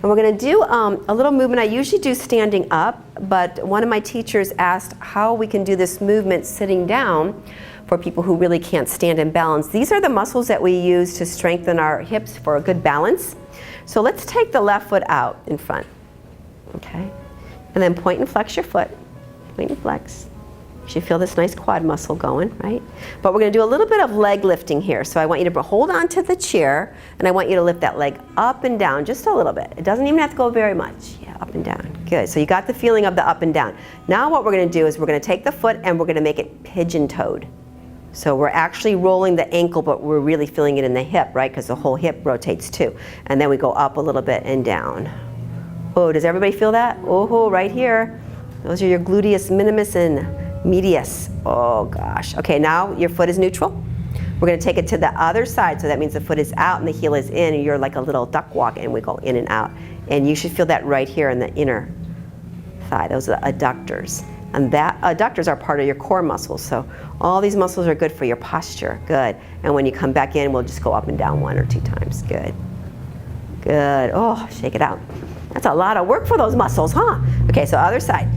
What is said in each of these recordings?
And we're going to do a little movement. I usually do standing up, but one of my teachers asked how we can do this movement sitting down for people who really can't stand and balance. These are the muscles that we use to strengthen our hips for a good balance. So let's take the left foot out in front, okay? And then point and flex your foot. Point and flex. You should feel this nice quad muscle going, right? But we're going to do a little bit of leg lifting here. So I want you to hold on to the chair, and I want you to lift that leg up and down just a little bit. It doesn't even have to go very much. Yeah, up and down. Good. So you got the feeling of the up and down. Now what we're going to do is we're going to take the foot and we're going to make it pigeon-toed. So we're actually rolling the ankle, but we're really feeling it in the hip, right? Because the whole hip rotates too. And then we go up a little bit and down. Oh, does everybody feel that? Oh, right here. Those are your gluteus minimus and medius. Oh gosh. Okay, now your foot is neutral. We're going to take it to the other side. So that means the foot is out and the heel is in, and you're like a little duck walk, and we go in and out. And you should feel that right here in the inner thigh. Those are the adductors. And that adductors are part of your core muscles. So all these muscles are good for your posture. Good. And when you come back in, we'll just go up and down 1 or 2 times. Good. Good. Oh, shake it out. That's a lot of work for those muscles, huh? Okay, so other side.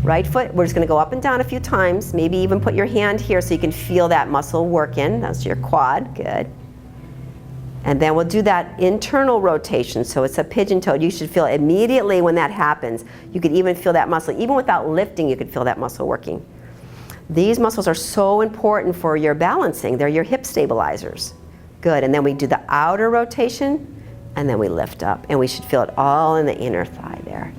Right foot, we're just going to go up and down a few times. Maybe even put your hand here so you can feel that muscle working. That's your quad. Good. And then we'll do that internal rotation. So it's a pigeon-toed. You should feel immediately when that happens. You could even feel that muscle. Even without lifting, you could feel that muscle working. These muscles are so important for your balancing. They're your hip stabilizers. Good. And then we do the outer rotation, and then we lift up. And we should feel it all in the inner thigh there.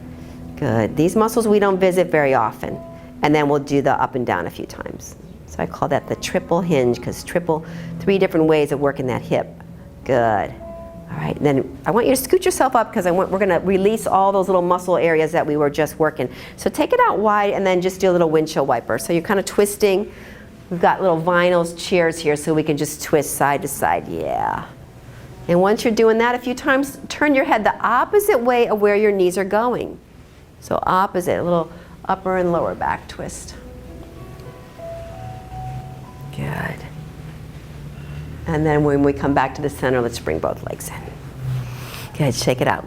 Good. These muscles we don't visit very often. And then we'll do the up and down a few times. So I call that the triple hinge, because 3 different ways of working that hip. Good. All right, then I want you to scoot yourself up because we're going to release all those little muscle areas that we were just working. So take it out wide and then just do a little windshield wiper. So you're kind of twisting. We've got little vinyl chairs here so we can just twist side to side. Yeah. And once you're doing that a few times, turn your head the opposite way of where your knees are going. So opposite, a little upper and lower back twist. Good. And then when we come back to the center, let's bring both legs in. Good, shake it out.